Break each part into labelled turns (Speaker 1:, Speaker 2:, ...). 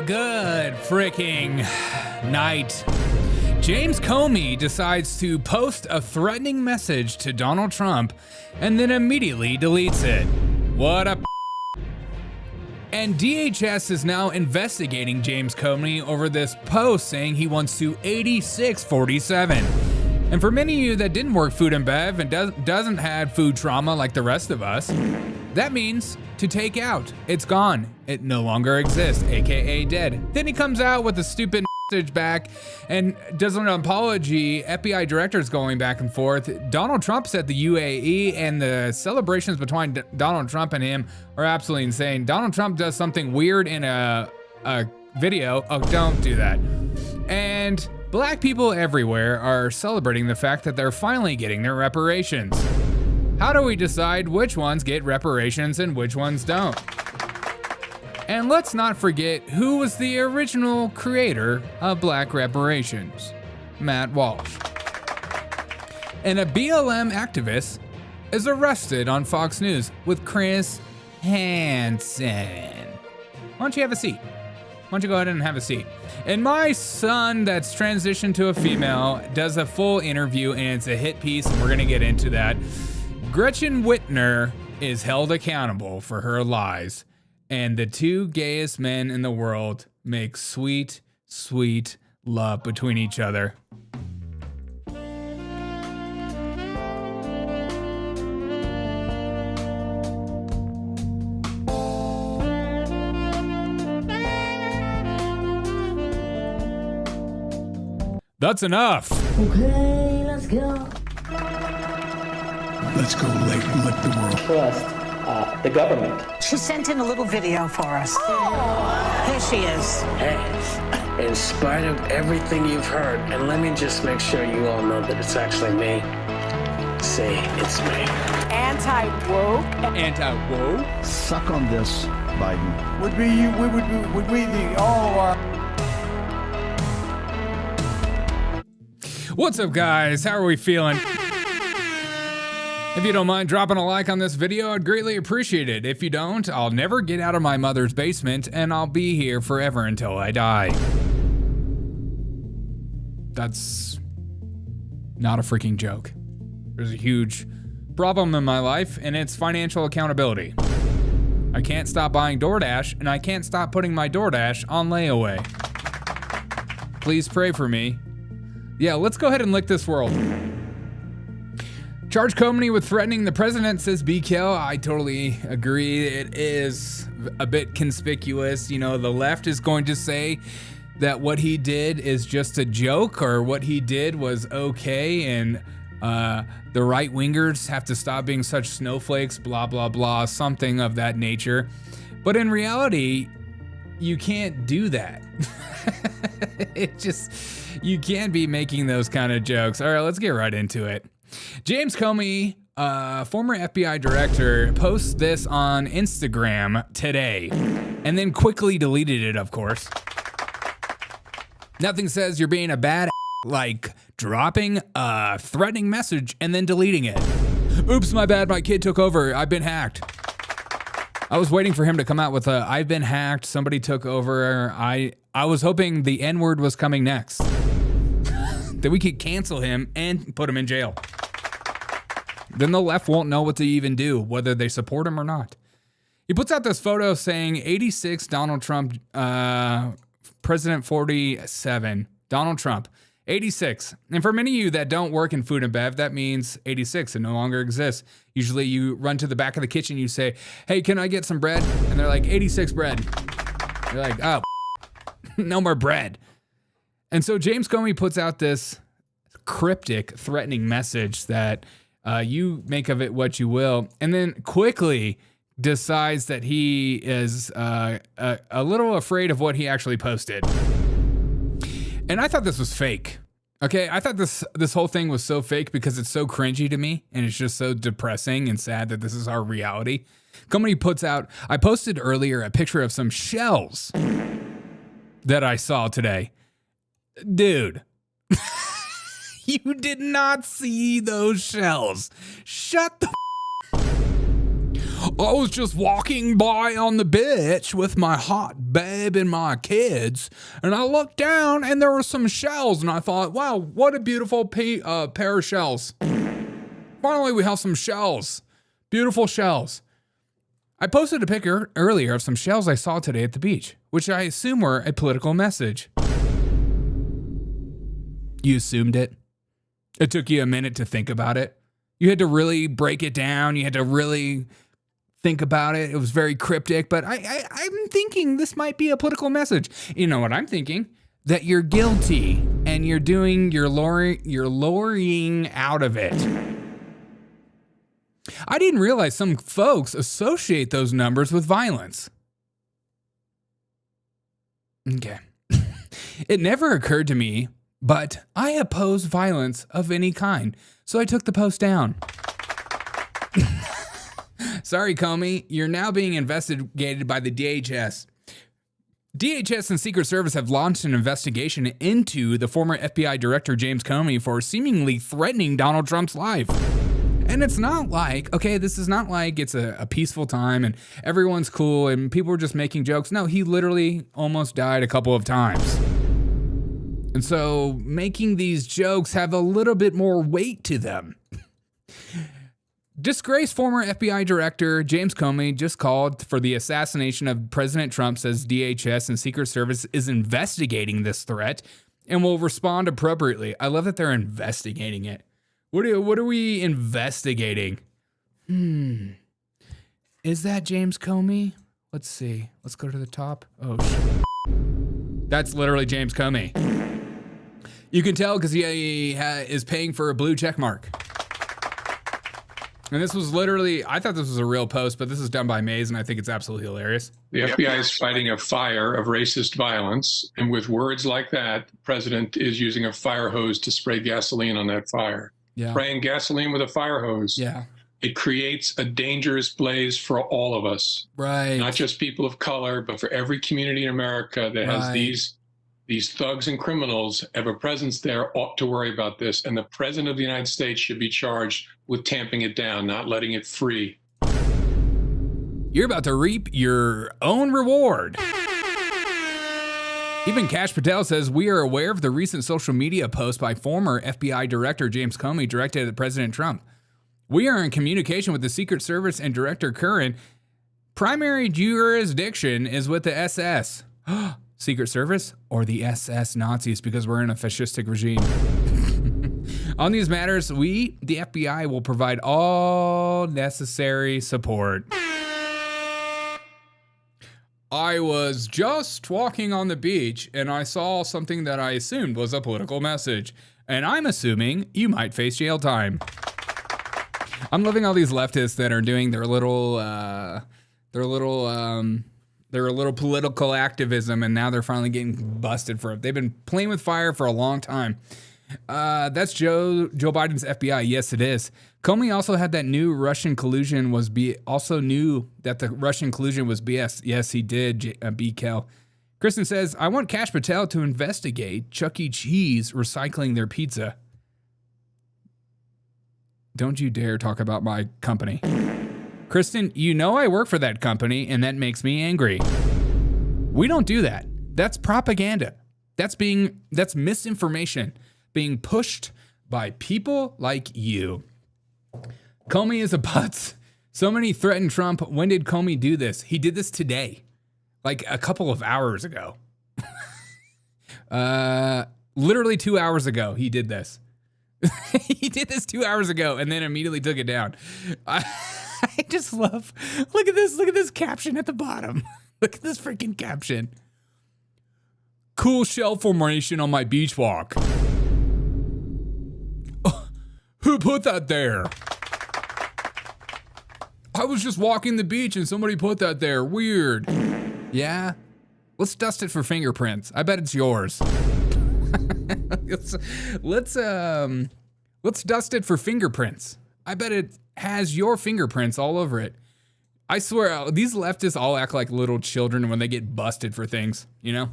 Speaker 1: Good freaking night. James Comey decides to post a threatening message to Donald Trump and then immediately deletes it. What a And DHS is now investigating James Comey over this post saying he wants to 8647. And for many of you that didn't work food and bev and doesn't have food trauma like the rest of us, that means to take out. It's gone. It no longer exists, aka dead. Then he comes out with a stupid message back and does an apology. FBI directors going back and forth. Donald Trump's at the UAE and the celebrations between Donald Trump and him are absolutely insane. Donald Trump does something weird in a video. Oh, don't do that. And black people everywhere are celebrating the fact that they're finally getting their reparations. How do we decide which ones get reparations and which ones don't? And let's not forget who was the original creator of black reparations, Matt Walsh. And a BLM activist is arrested on Fox News with Chris Hansen. Why don't you have a seat? Why don't you go ahead and have a seat? And my son that's transitioned to a female does a full interview and it's a hit piece and we're gonna get into that. Gretchen Whitmer is held accountable for her lies, and the two gayest men in the world make sweet, sweet love between each other. That's enough.
Speaker 2: Okay, let's go.
Speaker 3: Let's go lick the world.
Speaker 4: Trust the government.
Speaker 5: She sent in a little video for us. Oh. Here she is.
Speaker 6: Hey, in spite of everything you've heard, and let me just make sure you all know that it's actually me. Say it's me.
Speaker 5: Anti-woke.
Speaker 1: Anti-woke?
Speaker 3: Suck on this, Biden. Would we the all
Speaker 1: What's up, guys? How are we feeling? If you don't mind dropping a like on this video, I'd greatly appreciate it. If you don't, I'll never get out of my mother's basement and I'll be here forever until I die. That's not a freaking joke. There's a huge problem in my life and it's financial accountability. I can't stop buying DoorDash and I can't stop putting my DoorDash on layaway. Please pray for me. Yeah, let's go ahead and lick this world. Charge Comey with threatening the president, says BKL. I totally agree. It is a bit conspicuous. You know, the left is going to say that what he did is just a joke or what he did was okay. And the right wingers have to stop being such snowflakes, blah, blah, blah, something of that nature. But in reality, you can't do that. You can't be making those kind of jokes. All right, let's get right into it. James Comey, former FBI director, posts this on Instagram today and then quickly deleted it, of course. Nothing says you're being a bad like dropping a threatening message and then deleting it. Oops, my bad, my kid took over. I've been hacked. I was waiting for him to come out with a I've been hacked, somebody took over. I was hoping the N-word was coming next. That we could cancel him and put him in jail. Then the left won't know what to even do, whether they support him or not. He puts out this photo saying 86 Donald Trump, President 47, Donald Trump, 86. And for many of you that don't work in food and bev, that means 86. It no longer exists. Usually you run to the back of the kitchen, you say, hey, can I get some bread? And they're like, 86 bread. You're like, oh, no more bread. And so James Comey puts out this cryptic, threatening message that you make of it what you will, and then quickly decides that he is a little afraid of what he actually posted. And I thought this was fake. Okay, I thought this whole thing was so fake because it's so cringy to me, and it's just so depressing and sad that this is our reality. Comey puts out, I posted earlier a picture of some shells that I saw today. Dude, you did not see those shells. Shut the I was just walking by on the beach with my hot babe and my kids, and I looked down and there were some shells, and I thought, wow, what a beautiful pair of shells. Finally, we have some shells. Beautiful shells. I posted a picture earlier of some shells I saw today at the beach, which I assume were a political message. You assumed it? It took you a minute to think about it? You had to really break it down. You had to really think about it. It was very cryptic, but I'm thinking this might be a political message. You know what I'm thinking? That you're guilty and you're doing your lowering out of it. I didn't realize some folks associate those numbers with violence. Okay. It never occurred to me, but I oppose violence of any kind, so I took the post down. Sorry, Comey, you're now being investigated by the DHS. DHS and Secret Service have launched an investigation into the former FBI Director James Comey for seemingly threatening Donald Trump's life. And it's not like, okay, this is not like it's a peaceful time and everyone's cool and people are just making jokes. No, he literally almost died a couple of times. And so making these jokes have a little bit more weight to them. Disgraced former FBI Director James Comey just called for the assassination of President Trump, says DHS and Secret Service is investigating this threat and will respond appropriately. I love that they're investigating it. What are we investigating? Is that James Comey? Let's see. Let's go to the top. Oh, shit. That's literally James Comey. You can tell because he is paying for a blue check mark. And this was literally, I thought this was a real post, but this is done by Maze, and I think it's absolutely hilarious.
Speaker 7: The FBI is fighting a fire of racist violence, and with words like that, the president is using a fire hose to spray gasoline on that fire.
Speaker 1: Yeah.
Speaker 7: Spraying gasoline with a fire hose.
Speaker 1: Yeah.
Speaker 7: It creates a dangerous blaze for all of us.
Speaker 1: Right.
Speaker 7: Not just people of color, but for every community in America that has these thugs and criminals have a presence there ought to worry about this. And the president of the United States should be charged with tamping it down, not letting it free.
Speaker 1: You're about to reap your own reward. Even Kash Patel says, we are aware of the recent social media post by former FBI Director James Comey directed at President Trump. We are in communication with the Secret Service and Director Curran. Primary jurisdiction is with the SS. Secret Service or the SS Nazis, because we're in a fascistic regime. On these matters, we, the FBI, will provide all necessary support. I was just walking on the beach and I saw something that I assumed was a political message. And I'm assuming you might face jail time. I'm loving all these leftists that are doing their little political activism, and now they're finally getting busted for it. They've been playing with fire for a long time. That's Joe Biden's FBI. Yes, it is. Comey also had that new Russian collusion was also knew that the Russian collusion was BS. Yes, he did. B. Kel. Kristen says, I want Kash Patel to investigate Chuck E. Cheese recycling their pizza. Don't you dare talk about my company. Kristen, you know I work for that company, and that makes me angry. We don't do that. That's propaganda. That's misinformation being pushed by people like you. Comey is a putz. So many threatened Trump. When did Comey do this? He did this today, like a couple of hours ago. Literally 2 hours ago, he did this. He did this 2 hours ago and then immediately took it down. I just love, look at this caption at the bottom. Look at this freaking caption. Cool shell formation on my beach walk. Oh, who put that there? I was just walking the beach and somebody put that there. Weird. Yeah? Let's dust it for fingerprints. I bet it's yours. Let's dust it for fingerprints. I bet it has your fingerprints all over it. I swear, these leftists all act like little children when they get busted for things, you know?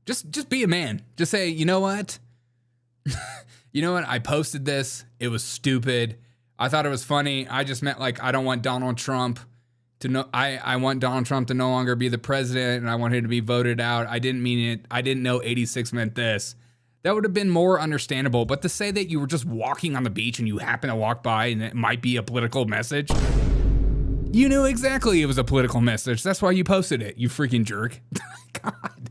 Speaker 1: Just be a man. Just say, you know what? You know what? I posted this. It was stupid. I thought it was funny. I just meant like, I don't want Donald Trump to know. I want Donald Trump to no longer be the president, and I want him to be voted out. I didn't mean it. I didn't know 86 meant this. That would have been more understandable. But to say that you were just walking on the beach and you happen to walk by and it might be a political message, you knew exactly it was a political message. That's why you posted it, you freaking jerk. God.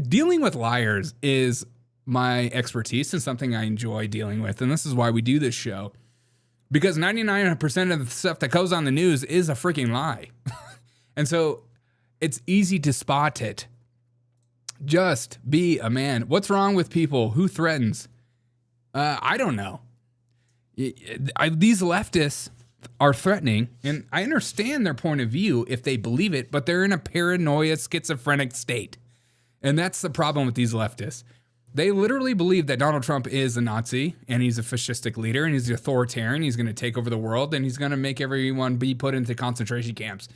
Speaker 1: Dealing with liars is my expertise and something I enjoy dealing with. And this is why we do this show. Because 99% of the stuff that goes on the news is a freaking lie. And so it's easy to spot it. Just be a man. What's wrong with people? Who threatens? I don't know. These leftists are threatening, and I understand their point of view if they believe it, but they're in a paranoia, schizophrenic state. And that's the problem with these leftists. They literally believe that Donald Trump is a Nazi, and he's a fascistic leader, and he's authoritarian, he's going to take over the world, and he's going to make everyone be put into concentration camps.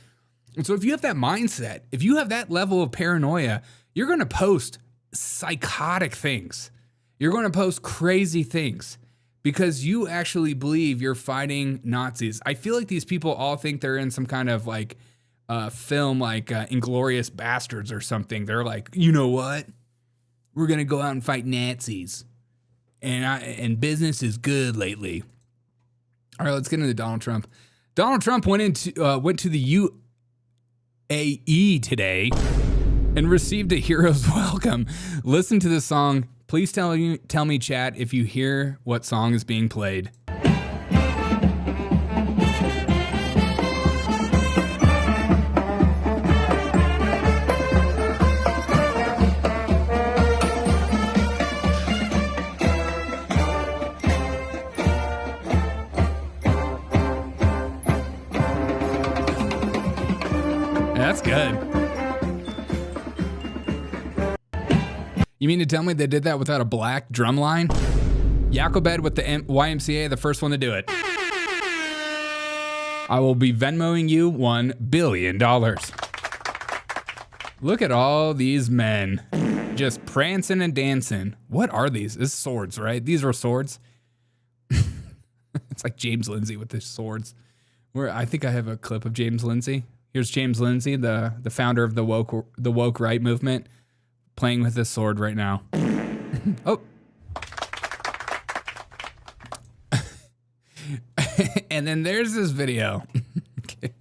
Speaker 1: And so if you have that mindset, if you have that level of paranoia, you're going to post psychotic things. You're going to post crazy things because you actually believe you're fighting Nazis. I feel like these people all think they're in some kind of like film like Inglourious Bastards or something. They're like, you know what? We're going to go out and fight Nazis. And business is good lately. All right, let's get into Donald Trump. Donald Trump went to the UAE today and received a hero's welcome. Listen to this song. Please tell me, chat, if you hear what song is being played. That's good. You mean to tell me they did that without a black drum line? Yakobed with the YMCA, the first one to do it. I will be Venmoing you $1 billion. Look at all these men just prancing and dancing. What are these? This is swords, right? These are swords. It's like James Lindsay with his swords. Where I think I have a clip of James Lindsay. Here's James Lindsay, the founder of the woke right movement, playing with his sword right now. Oh. And then there's this video. Okay.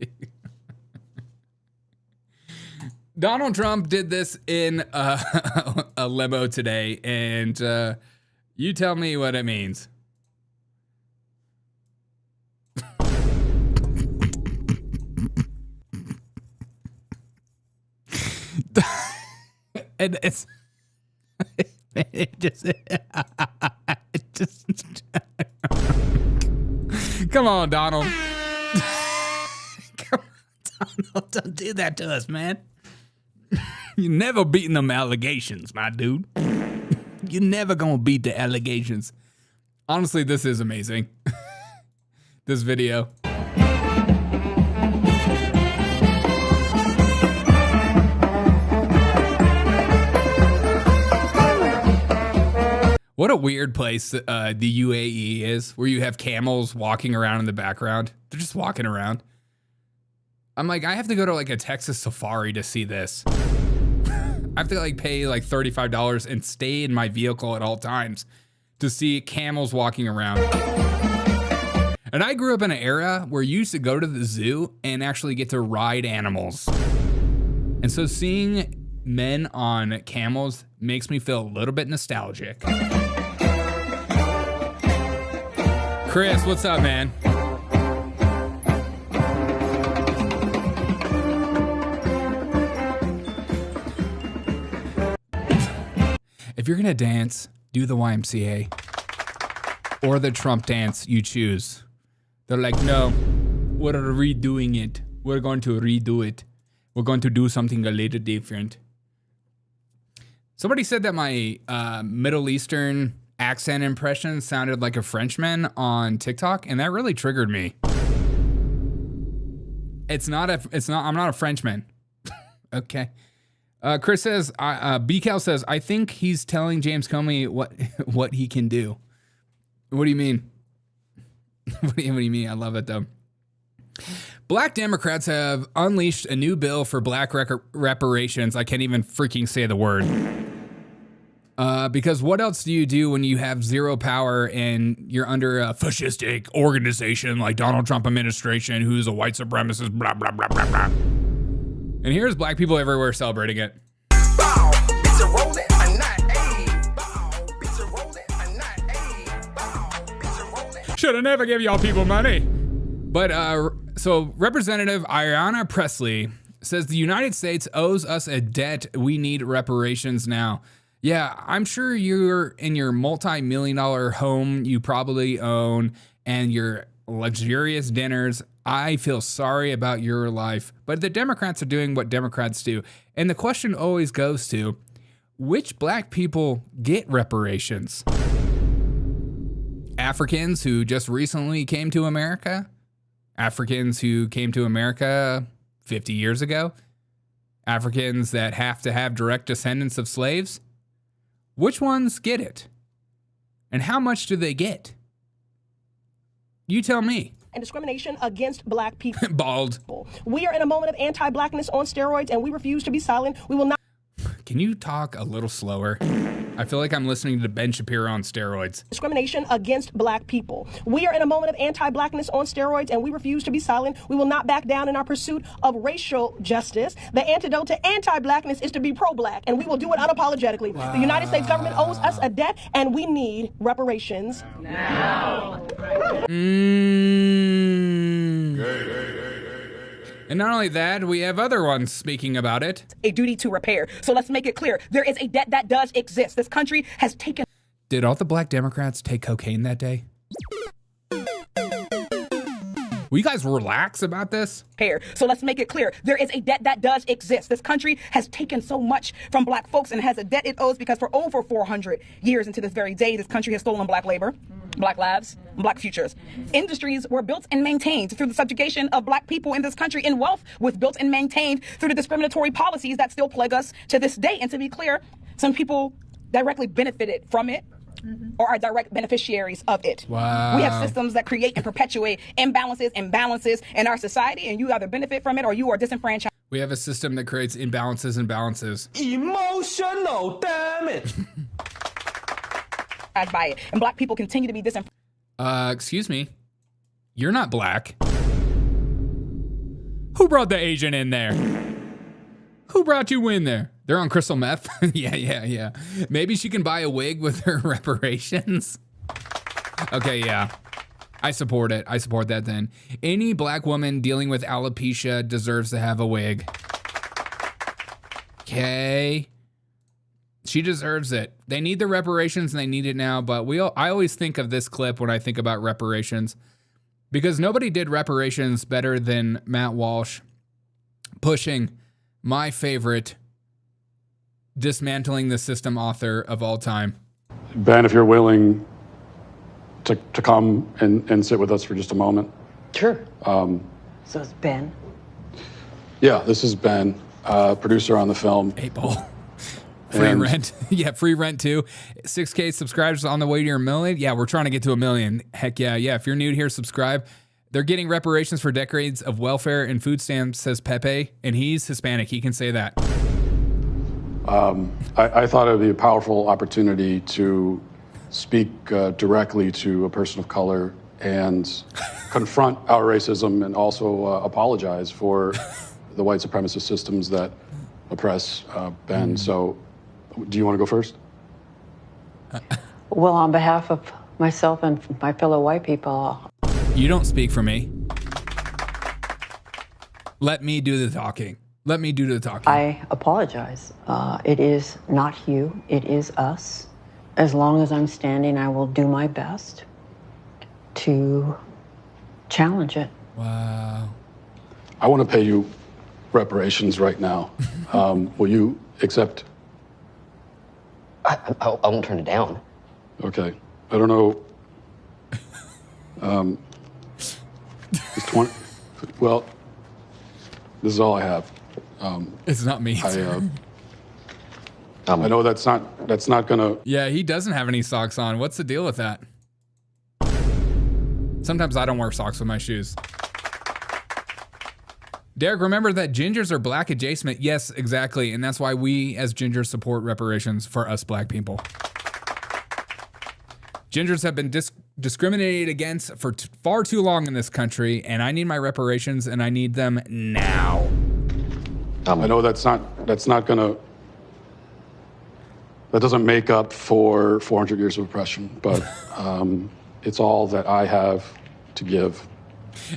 Speaker 1: Donald Trump did this in a limo today, and you tell me what it means. And it just come on, Donald. Come on, Donald. Don't do that to us, man. You're never beating them allegations, my dude. You're never gonna beat the allegations. Honestly, this is amazing. This video. What a weird place the UAE is, where you have camels walking around in the background. They're just walking around. I'm like, I have to go to like a Texas safari to see this. I have to like pay like $35 and stay in my vehicle at all times to see camels walking around. And I grew up in an era where you used to go to the zoo and actually get to ride animals. And so seeing men on camels makes me feel a little bit nostalgic. Chris, what's up, man? If you're gonna dance, do the YMCA or the Trump dance, you choose. They're like, no, we're redoing it. We're going to redo it. We're going to do something a little different. Somebody said that my Middle Eastern accent impression sounded like a Frenchman on TikTok, and that really triggered me. I'm not a Frenchman. Okay. Chris says, BCal says, I think he's telling James Comey what he can do. What do you mean? What do you mean? I love it, though. Black Democrats have unleashed a new bill for black reparations. I can't even freaking say the word. Because what else do you do when you have zero power and you're under a fascistic organization like Donald Trump administration, who's a white supremacist, blah, blah, blah, blah, blah. And here's black people everywhere celebrating it. Should have never give y'all people money. But so Representative Ayanna Pressley says the United States owes us a debt. We need reparations now. Yeah, I'm sure you're in your multi-million-dollar home you probably own and your luxurious dinners. I feel sorry about your life, but the Democrats are doing what Democrats do. And the question always goes to, which black people get reparations? Africans who just recently came to America? Africans who came to America 50 years ago? Africans that have to have direct descendants of slaves? Which ones get it? And how much do they get? You tell me.
Speaker 8: And discrimination against black people.
Speaker 1: Bald.
Speaker 8: We are in a moment of anti-blackness on steroids, and we refuse to be silent. We will not.
Speaker 1: Can you talk a little slower? I feel like I'm listening to Ben Shapiro on steroids.
Speaker 8: Discrimination against black people. We are in a moment of anti-blackness on steroids, and we refuse to be silent. We will not back down in our pursuit of racial justice. The antidote to anti-blackness is to be pro-black, and we will do it unapologetically. Wow. The United States government owes us a debt, and we need reparations now.
Speaker 1: And not only that, we have other ones speaking about it.
Speaker 8: A duty to repair. So let's make it clear. There is a debt that does exist. This country has taken...
Speaker 1: Did all the black Democrats take cocaine that day? Will you guys relax about this?
Speaker 8: So let's make it clear. There is a debt that does exist. This country has taken so much from black folks and has a debt it owes because for over 400 years into this very day, this country has stolen black labor, black lives, black futures. Industries were built and maintained through the subjugation of black people in this country, and wealth was built and maintained through the discriminatory policies that still plague us to this day. And to be clear, some people directly benefited from it. Or are direct beneficiaries of it.
Speaker 1: Wow.
Speaker 8: We have systems that create and perpetuate imbalances and balances in our society, and you either benefit from it or you are disenfranchised.
Speaker 1: We have a system that creates imbalances and balances.
Speaker 6: Emotional damage.
Speaker 8: By it. And black people continue to be disenfranchised.
Speaker 1: Excuse me. You're not black. Who brought the Asian in there? Who brought you in there? They're on crystal meth? Yeah. Maybe she can buy a wig with her reparations. Okay, yeah. I support it. I support that then. Any black woman dealing with alopecia deserves to have a wig. Okay. She deserves it. They need the reparations and they need it now, but I always think of this clip when I think about reparations because nobody did reparations better than Matt Walsh pushing my favorite dismantling the system author of all time.
Speaker 9: Ben, if you're willing to come and sit with us for just a moment.
Speaker 5: Sure. So it's Ben?
Speaker 9: Yeah, this is Ben, producer on the film.
Speaker 1: 8 Ball. Free rent. Yeah, free rent too. 6K subscribers on the way to your million. Yeah, we're trying to get to 1 million. Heck yeah. If you're new here, subscribe. They're getting reparations for decades of welfare and food stamps, says Pepe, and he's Hispanic. He can say that.
Speaker 9: I thought it would be a powerful opportunity to speak directly to a person of color and confront our racism and also apologize for the white supremacist systems that oppress Ben. So do you want to go first?
Speaker 10: Well, on behalf of myself and my fellow white people.
Speaker 1: You don't speak for me. Let me do the talking. Let me do the talking.
Speaker 10: I apologize. It is not you. It is us. As long as I'm standing, I will do my best to challenge it.
Speaker 1: Wow.
Speaker 9: I want to pay you reparations right now. Will you accept?
Speaker 11: I won't turn it down.
Speaker 9: Okay. I don't know. It's 20. Well, this is all I have.
Speaker 1: It's not me.
Speaker 9: I know that's not gonna.
Speaker 1: Yeah, he doesn't have any socks on. What's the deal with that? Sometimes I don't wear socks with my shoes. Derek, remember that gingers are black adjacent. Yes, exactly. And that's why we as gingers support reparations for us black people. Gingers have been discriminated against for far too long in this country, and I need my reparations, and I need them now.
Speaker 9: I know that doesn't make up for 400 years of oppression, but it's all that I have to give.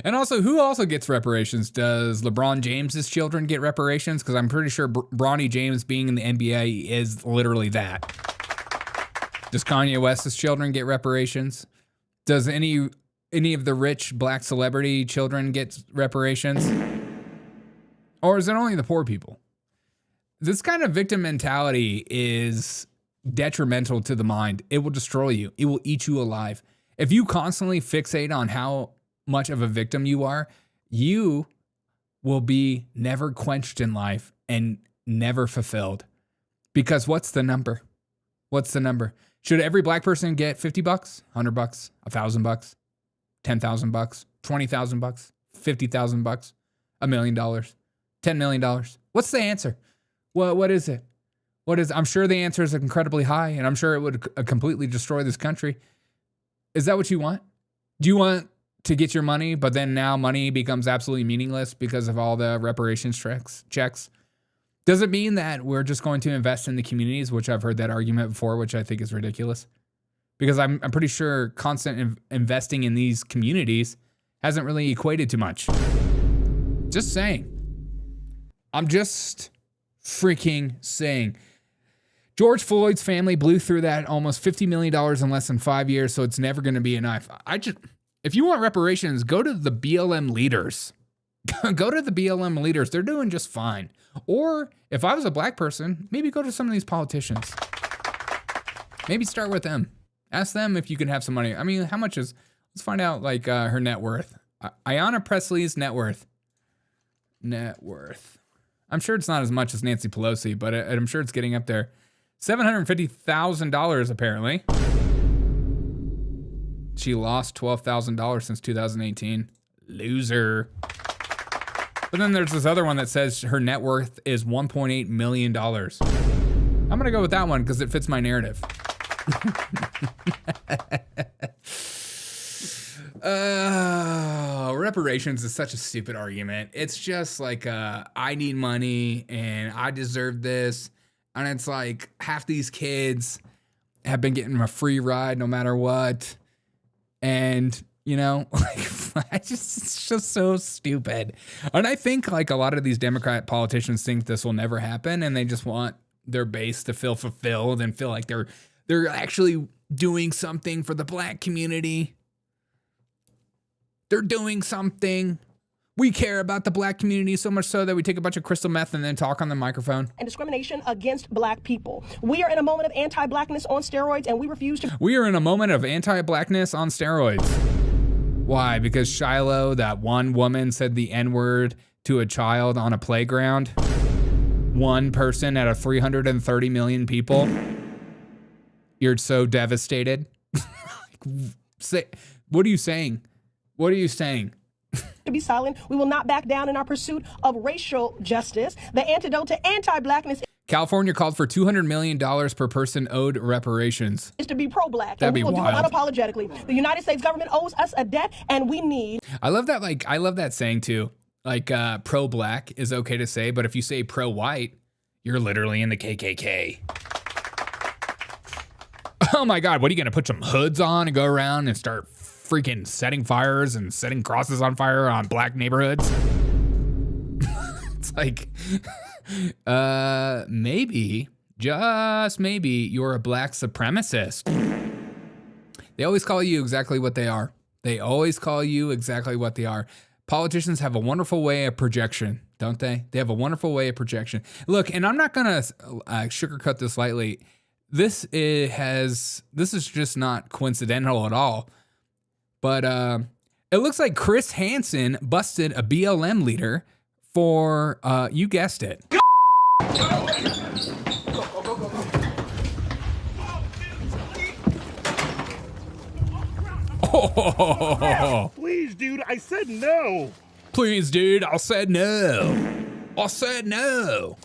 Speaker 1: And also, who also gets reparations? Does LeBron James's children get reparations? Because I'm pretty sure Bronny James being in the NBA is literally that. Does Kanye West's children get reparations? Does any of the rich black celebrity children get reparations? Or is it only the poor people? This kind of victim mentality is detrimental to the mind. It will destroy you. It will eat you alive. If you constantly fixate on how much of a victim you are, you will be never quenched in life and never fulfilled. Because what's the number? What's the number? Should every black person get $50, $100, $1,000, $10,000, $20,000, $50,000, $1 million, $10 million? What's the answer? What is it? I'm sure the answer is incredibly high, and I'm sure it would completely destroy this country. Is that what you want? Do you want to get your money, but then now money becomes absolutely meaningless because of all the reparations checks? Does it mean that we're just going to invest in the communities, which I've heard that argument before, which I think is ridiculous? Because I'm pretty sure constant investing in these communities hasn't really equated to much. Just saying. I'm just freaking saying. George Floyd's family blew through that almost $50 million in less than 5 years, so it's never going to be enough. If you want reparations, go to the BLM leaders. Go to the BLM leaders. They're doing just fine. Or if I was a black person, maybe go to some of these politicians. Maybe start with them. Ask them if you can have some money. I mean, how much is, let's find out like her net worth. Ayanna Presley's net worth. I'm sure it's not as much as Nancy Pelosi, but I'm sure it's getting up there. $750,000 apparently. She lost $12,000 since 2018. Loser. But then there's this other one that says her net worth is $1.8 million. I'm going to go with that one because it fits my narrative. Reparations is such a stupid argument. It's just like, I need money and I deserve this. And it's like half these kids have been getting a free ride no matter what. And, you know, like, it's just so stupid. And I think like a lot of these Democrat politicians think this will never happen, and they just want their base to feel fulfilled and feel like they're actually doing something for the black community. They're doing something. We care about the black community so much so that we take a bunch of crystal meth and then talk on the microphone.
Speaker 8: And discrimination against black people. We are in a moment of anti-blackness on steroids, and we refuse to.
Speaker 1: We are in a moment of anti-blackness on steroids. Why? Because Shiloh, that one woman, said the N-word to a child on a playground. One person out of 330 million people. You're so devastated. What are you saying? What are you saying?
Speaker 8: To be silent. We will not back down in our pursuit of racial justice. The antidote to anti-blackness.
Speaker 1: California called for $200 million per person owed reparations.
Speaker 8: Is to be pro-black.
Speaker 1: That'd
Speaker 8: and we
Speaker 1: be
Speaker 8: will
Speaker 1: wild.
Speaker 8: Do it unapologetically. The United States government owes us a debt, and we need.
Speaker 1: I love that. Like, I love that saying too. Like, pro-black is okay to say, but if you say pro-white, you're literally in the KKK. Oh my God, what are you gonna put some hoods on and go around and start freaking setting fires and setting crosses on fire on black neighborhoods? It's like, maybe, just maybe, you're a black supremacist. They always call you exactly what they are. They always call you exactly what they are. Politicians have a wonderful way of projection, don't they? They have a wonderful way of projection. Look, and I'm not gonna sugarcoat this lightly. This is just not coincidental at all. But it looks like Chris Hansen busted a BLM leader for, you guessed it.
Speaker 12: Please, dude, I said no.
Speaker 1: Please, dude, I said no. I said no.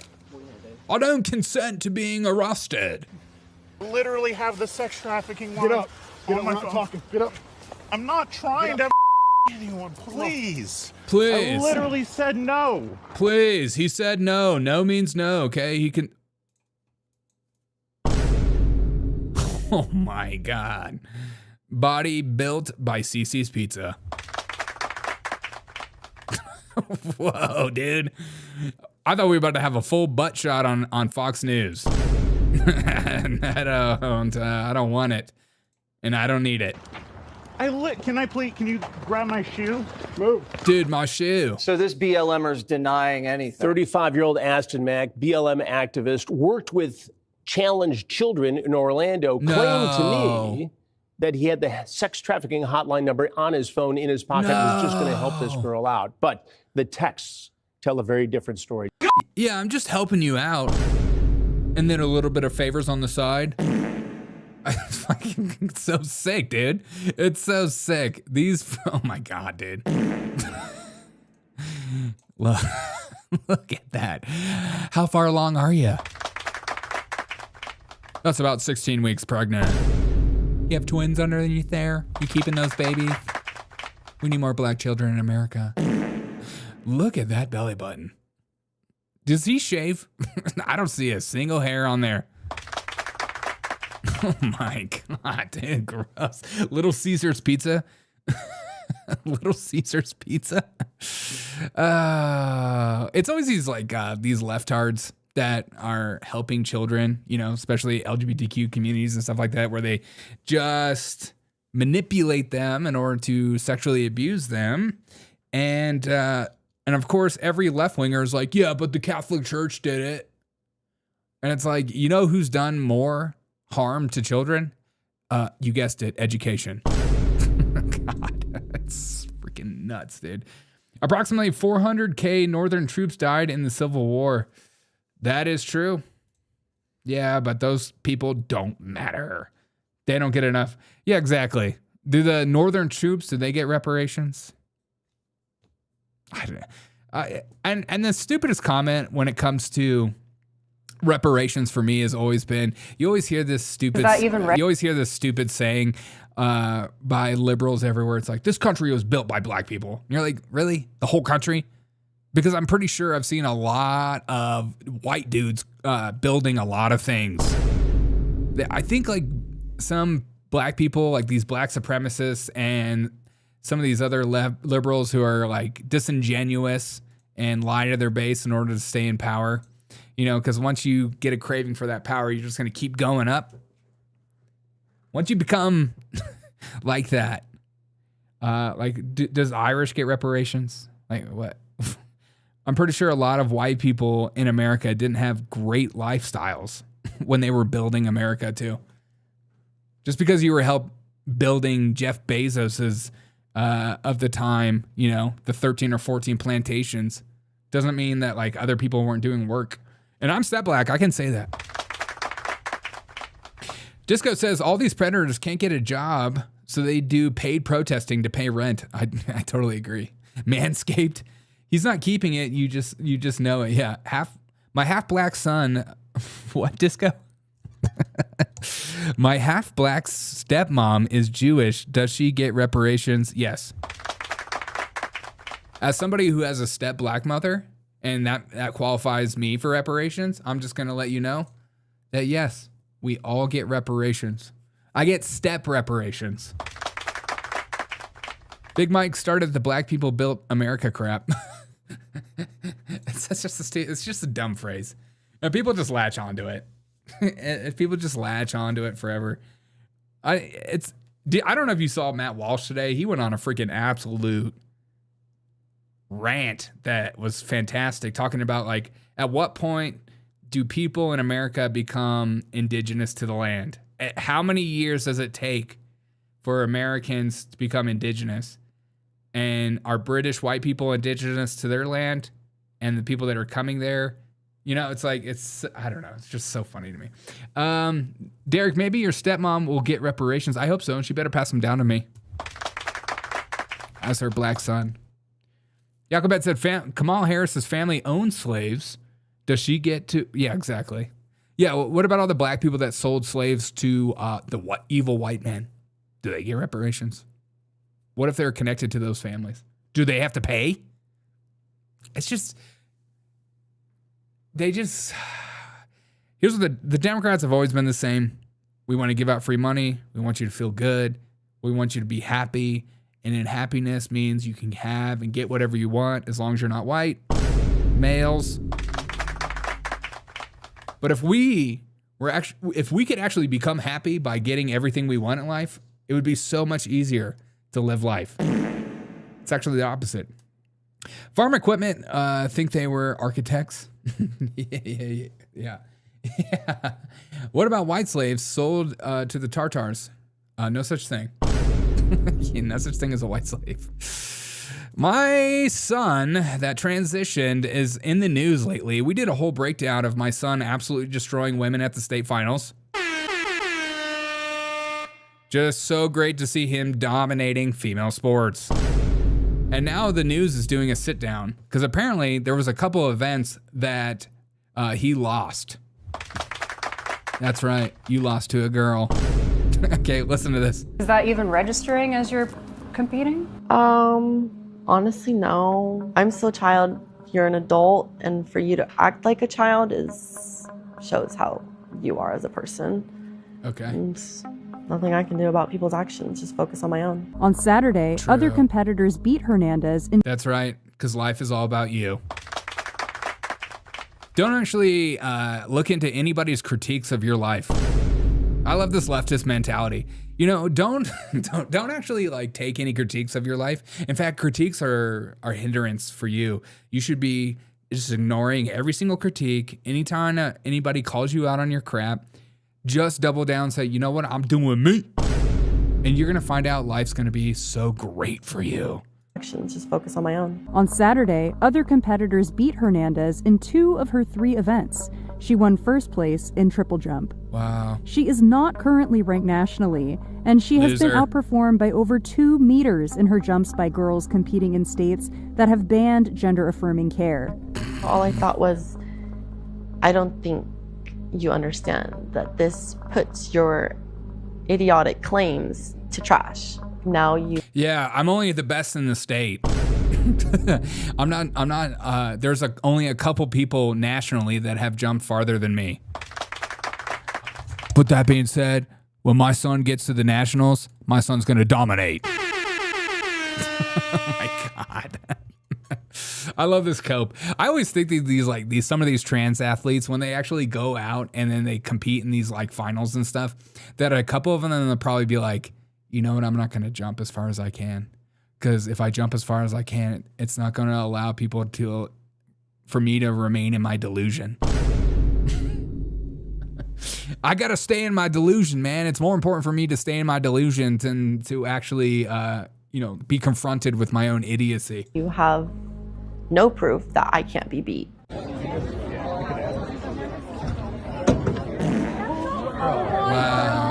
Speaker 1: I don't consent to being arrested.
Speaker 12: Literally have the sex trafficking
Speaker 3: Get up. Get up.
Speaker 12: my
Speaker 3: We're not
Speaker 12: phone.
Speaker 3: talking. Get up.
Speaker 12: I'm not trying to anyone. Please.
Speaker 1: Please.
Speaker 12: I literally said no.
Speaker 1: Please. He said no. No means no, okay? He can... Oh my God. Body built by CC's Pizza. Whoa, dude. I thought we were about to have a full butt shot on Fox News. I don't want it. And I don't need it.
Speaker 12: Can you grab my shoe?
Speaker 3: Move.
Speaker 1: Dude, my shoe.
Speaker 13: So this BLMer's denying anything.
Speaker 14: 35-year-old Aston Mack, BLM activist, worked with challenged children in Orlando, claimed to me that he had the sex trafficking hotline number on his phone in his pocket and was just going to help this girl out. But the texts tell a very different story.
Speaker 1: Yeah, I'm just helping you out. And then a little bit of favors on the side. It's fucking so sick, dude. It's so sick. Oh my God, dude. Look at that. How far along are you? That's about 16 weeks pregnant. You have twins underneath there? You keeping those babies? We need more black children in America. Look at that belly button. Does he shave? I don't see a single hair on there. Oh my God, dude, gross. Little Caesar's Pizza. Little Caesar's Pizza. It's always these these leftards that are helping children, you know, especially LGBTQ communities and stuff like that, where they just manipulate them in order to sexually abuse them. And of course, every left-winger is like, yeah, but the Catholic Church did it. And it's like, you know who's done more harm to children? You guessed it, education. God, it's freaking nuts, dude. Approximately 400K Northern troops died in the Civil War. That is true. Yeah, but those people don't matter. They don't get enough. Yeah, exactly. Do the Northern troops, do they get reparations? I don't know. And the stupidest comment when it comes to reparations for me has always been, you always hear this stupid saying by liberals everywhere. It's like, this country was built by black people. And you're like, really? The whole country? Because I'm pretty sure I've seen a lot of white dudes building a lot of things. I think like some black people, like these black supremacists and some of these other liberals who are like disingenuous and lie to their base in order to stay in power. You know, because once you get a craving for that power, you're just going to keep going up. Once you become like that, does Irish get reparations? Like what? I'm pretty sure a lot of white people in America didn't have great lifestyles when they were building America too. Just because you were building Jeff Bezos's of the time, you know, the 13 or 14 plantations, doesn't mean that like other people weren't doing work. And I'm step black, I can say that. Disco says all these predators can't get a job, so they do paid protesting to pay rent. I totally agree. Manscaped, he's not keeping it. You just know it. Yeah, my half black son. What, Disco? My half black stepmom is Jewish. Does she get reparations? Yes. As somebody who has a step black mother, and that qualifies me for reparations, I'm just going to let you know that yes, we all get reparations. I get step reparations. Big Mike started the black people built America crap. It's just a dumb phrase. And people just latch onto it. People just latch onto it forever. I don't know if you saw Matt Walsh today. He went on a freaking absolute rant that was fantastic, talking about like, at what point do people in America become indigenous to the land? How many years does it take for Americans to become indigenous? And are British white people indigenous to their land? And the people that are coming there, you know, it's like, I don't know. It's just so funny to me. Derek, maybe your stepmom will get reparations. I hope so. And she better pass them down to me. as her black son. Jacobet said Kamala Harris's family owned slaves. Does she get to? Yeah, exactly. Yeah, what about all the black people that sold slaves to the evil white man? Do they get reparations? What if they're connected to those families? Do they have to pay? It's just, here's what the Democrats have always been the same. We want to give out free money. We want you to feel good. We want you to be happy. And in happiness means you can have and get whatever you want as long as you're not white, males. But if we could actually become happy by getting everything we want in life, it would be so much easier to live life. It's actually the opposite. Farm equipment, think they were architects. Yeah. What about white slaves sold to the Tartars? No such thing. No such thing as a white slave. My son that transitioned is in the news lately. We did a whole breakdown of my son absolutely destroying women at the state finals. Just so great to see him dominating female sports. And now the news is doing a sit down because apparently there was a couple of events that he lost. That's right. You lost to a girl. Okay, listen to this.
Speaker 15: Is that even registering as you're competing?
Speaker 16: Honestly, no. I'm still a child. You're an adult, and for you to act like a child shows how you are as a person.
Speaker 1: Okay.
Speaker 16: And nothing I can do about people's actions. Just focus on my own.
Speaker 17: On Saturday, other competitors beat Hernandez.
Speaker 1: That's right, because life is all about you. Don't actually look into anybody's critiques of your life. I love this leftist mentality. You know, don't actually like take any critiques of your life. In fact, critiques are hindrance for you. You should be just ignoring every single critique. Anytime anybody calls you out on your crap, just double down and say, you know what, I'm doing me. And you're gonna find out life's gonna be so great for you.
Speaker 16: Actions, just focus on my own.
Speaker 17: On Saturday, other competitors beat Hernandez in 2 of her 3 events. She won first place in triple jump.
Speaker 1: Wow.
Speaker 17: She is not currently ranked nationally, and she has been outperformed by over 2 meters in her jumps by girls competing in states that have banned gender-affirming care.
Speaker 16: All I thought was, I don't think you understand that this puts your idiotic claims to trash. Now you...
Speaker 1: Yeah, I'm only the best in the state. I'm not, there's only a couple people nationally that have jumped farther than me. But that being said, when my son gets to the nationals, my son's gonna dominate. Oh my God. I love this cope. I always think some of these trans athletes, when they actually go out and then they compete in these like finals and stuff, that a couple of them will probably be like, you know what, I'm not gonna jump as far as I can. Because if I jump as far as I can, it's not going to allow people for me to remain in my delusion. I got to stay in my delusion, man. It's more important for me to stay in my delusion than to actually, be confronted with my own idiocy.
Speaker 16: You have no proof that I can't be beat.
Speaker 1: Wow.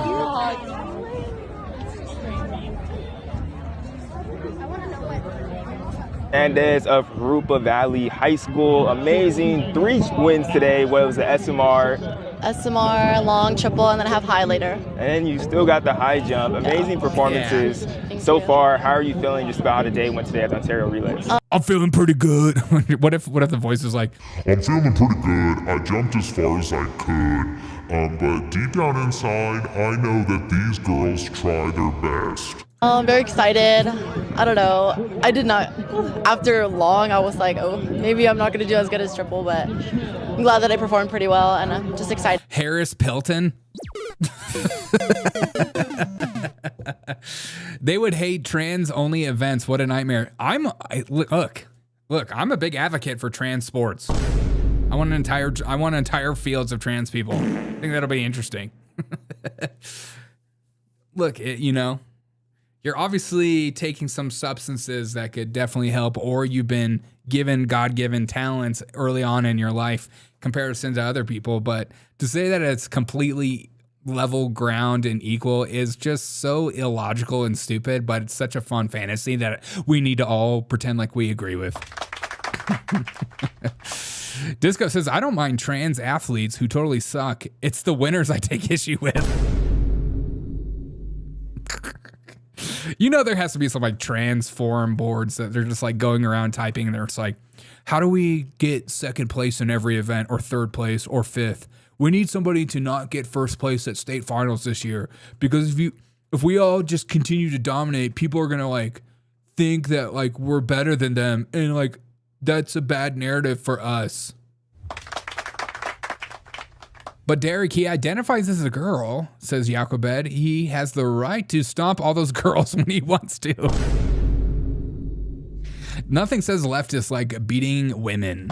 Speaker 18: Hernandez of Rupa Valley High School. Amazing 3 wins today. What was the SMR?
Speaker 19: SMR, long, triple, and then I have high later.
Speaker 18: And then you still got the high jump. Amazing performances so far. How are you feeling just about how the day went today at the Ontario Relays?
Speaker 1: I'm feeling pretty good. What if the voice was like,
Speaker 20: I'm feeling pretty good. I jumped as far as I could. But deep down inside, I know that these girls try their best.
Speaker 19: I'm very excited. I don't know. I did not, after long, I was like, oh, maybe I'm not going to do as good as triple, but I'm glad that I performed pretty well, and I'm just excited.
Speaker 1: Harris Pilton? They would hate trans-only events. What a nightmare. Look, I'm a big advocate for trans sports. I want entire fields of trans people. I think that'll be interesting. Look, you're obviously taking some substances that could definitely help, or you've been given God-given talents early on in your life comparison to other people. But to say that it's completely level ground and equal is just so illogical and stupid, but it's such a fun fantasy that we need to all pretend like we agree with. Disco says, I don't mind trans athletes who totally suck. It's the winners I take issue with. You know, there has to be some like trans forum boards that they're just like going around typing and they're just like, how do we get second place in every event or third place or fifth? We need somebody to not get first place at state finals this year, because if we all just continue to dominate, people are going to like think that like we're better than them. And like, that's a bad narrative for us. But Derek, he identifies as a girl, says Jacobed. He has the right to stomp all those girls when he wants to. Nothing says leftists like beating women.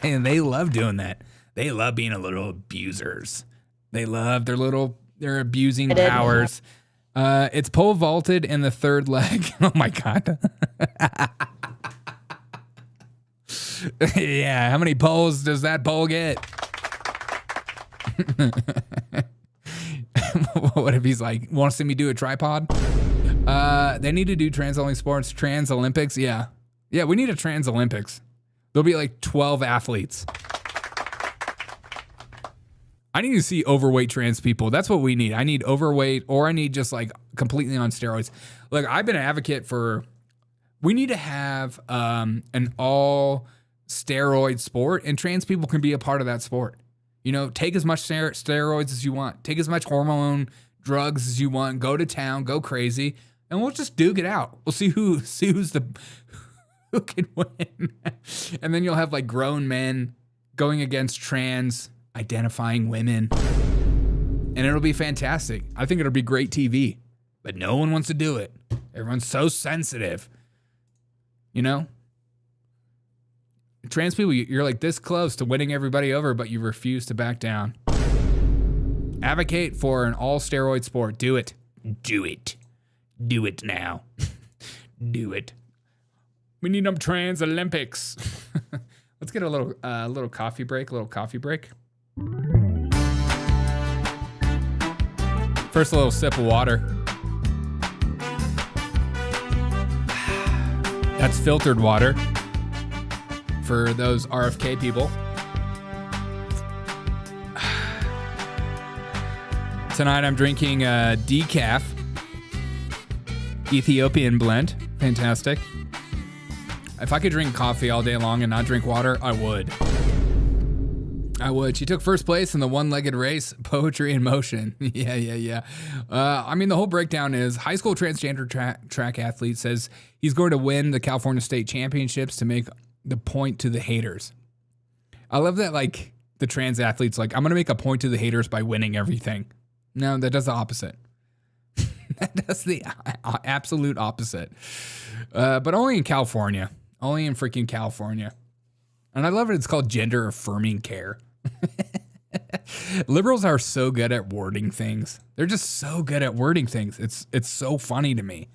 Speaker 1: They love doing that. They love being a little abusers. They love their abusing powers. It's pole vaulted in the third leg. Oh my God. Yeah, how many poles does that pole get? What if he's like, want to see me do a tripod? They need to do trans-only sports, trans Olympics. Yeah, we need a trans Olympics. There'll be like 12 athletes. I need to see overweight trans people. That's what we need. I need overweight, or I need just like completely on steroids. Look, I've been an advocate for, we need to have an all steroid sport, and trans people can be a part of that sport. You know, take as much steroids as you want. Take as much hormone drugs as you want. Go to town, go crazy, and we'll just duke it out. We'll see who can win. And then you'll have like grown men going against trans identifying women. And it'll be fantastic. I think it'll be great TV. But no one wants to do it. Everyone's so sensitive. You know? Trans people, you're like this close to winning everybody over, but you refuse to back down. Advocate for an all-steroid sport. Do it. Do it. Do it now. Do it. We need them trans Olympics. Let's get a little coffee break. First, a little sip of water. That's filtered water for those RFK people. Tonight I'm drinking a decaf Ethiopian blend. Fantastic. If I could drink coffee all day long and not drink water, I would. She took first place in the one-legged race, Poetry in Motion. Yeah. I mean, the whole breakdown is high school transgender track athlete says he's going to win the California State Championships to make the point to the haters. I love that, like, the trans athlete's like, I'm going to make a point to the haters by winning everything. No, that does the opposite. That does the absolute opposite. But only in California. Only in freaking California. And I love it. It's called gender affirming care. Liberals are so good at wording things. They're just so good at wording things. It's so funny to me.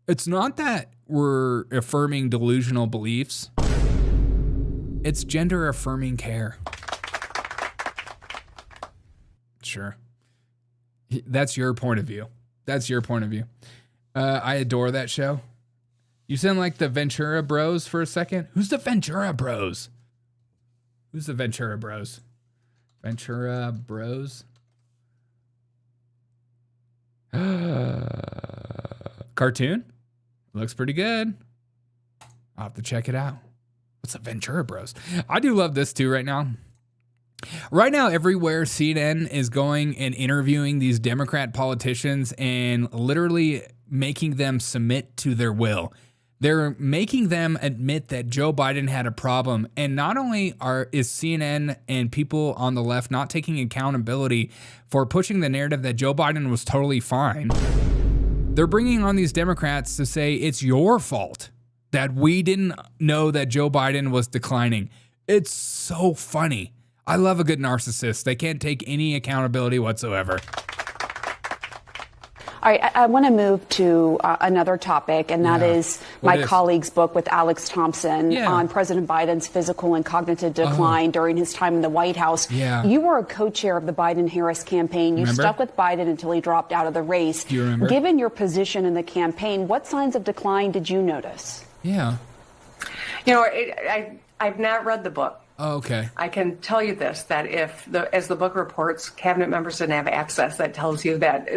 Speaker 1: It's not that we're affirming delusional beliefs. It's gender affirming care. Sure. That's your point of view. I adore that show. You sound like the Ventura Bros for a second. Who's the Ventura Bros? Ventura Bros? Cartoon? Looks pretty good. I'll have to check it out. What's the Ventura Bros? I do love this too right now. Right now, everywhere CNN is going and interviewing these Democrat politicians and literally making them submit to their will. They're making them admit that Joe Biden had a problem. And not only is CNN and people on the left not taking accountability for pushing the narrative that Joe Biden was totally fine, they're bringing on these Democrats to say it's your fault that we didn't know that Joe Biden was declining. It's so funny. I love a good narcissist. They can't take any accountability whatsoever.
Speaker 21: All right, I want to move to another topic, and that is my colleague's book with Alex Thompson on President Biden's physical and cognitive decline during his time in the White House. You were a co-chair of the Biden-Harris campaign. You stuck with Biden until he dropped out of the race.
Speaker 1: Do you remember?
Speaker 21: Given your position in the campaign, what signs of decline did you notice?
Speaker 5: You know, I've not read the book.
Speaker 1: Oh, okay.
Speaker 5: I can tell you this, that as the book reports, cabinet members didn't have access. That tells you that,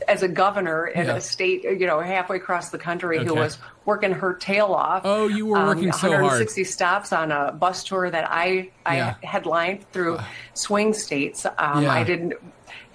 Speaker 5: as a governor in a state, halfway across the country who was working her tail off.
Speaker 1: Oh, you were working so hard.
Speaker 5: 160 stops on a bus tour that I headlined through swing states. I didn't,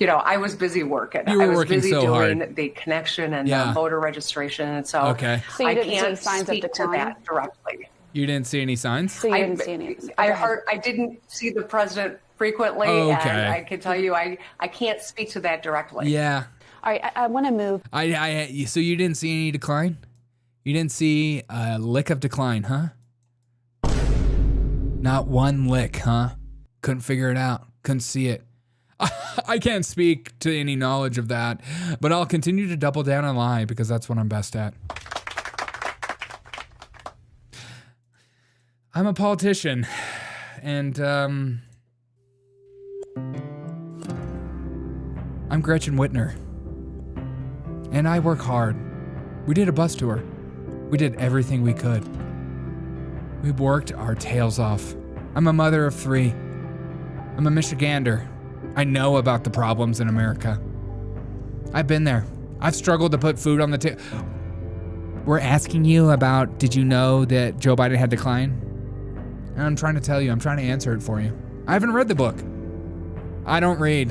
Speaker 5: I was busy working.
Speaker 1: You were
Speaker 5: I was
Speaker 1: working
Speaker 5: busy
Speaker 1: so
Speaker 5: doing
Speaker 1: hard.
Speaker 5: the connection and the voter registration. And so,
Speaker 21: So you didn't
Speaker 5: I can't
Speaker 21: see signs of
Speaker 5: speak to
Speaker 21: decline?
Speaker 5: that directly.
Speaker 1: You didn't see any signs?
Speaker 21: So you didn't see any.
Speaker 5: I didn't see the president frequently, and I can tell you I can't speak to that directly.
Speaker 1: Yeah.
Speaker 21: All right, I want to move.
Speaker 1: So you didn't see any decline? You didn't see a lick of decline, huh? Not one lick, huh? Couldn't figure it out. Couldn't see it. I can't speak to any knowledge of that, but I'll continue to double down and lie because that's what I'm best at. I'm a politician, and I'm Gretchen Whitmer, and I work hard. We did a bus tour. We did everything we could. We worked our tails off. I'm a mother of 3. I'm a Michigander. I know about the problems in America. I've been there. I've struggled to put food on the table. We're asking you about, did you know that Joe Biden had decline? And I'm trying to tell you, I'm trying to answer it for you. I haven't read the book. I don't read.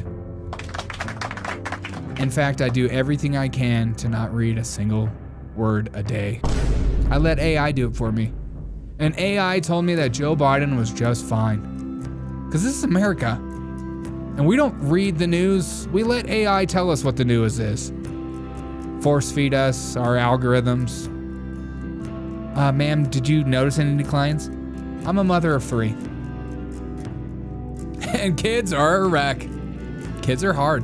Speaker 1: In fact, I do everything I can to not read a single word a day. I let AI do it for me. And AI told me that Joe Biden was just fine. Because this is America. And we don't read the news. We let AI tell us what the news is. Force feed us our algorithms. Ma'am, did you notice any declines? I'm a mother of 3. And kids are a wreck. Kids are hard.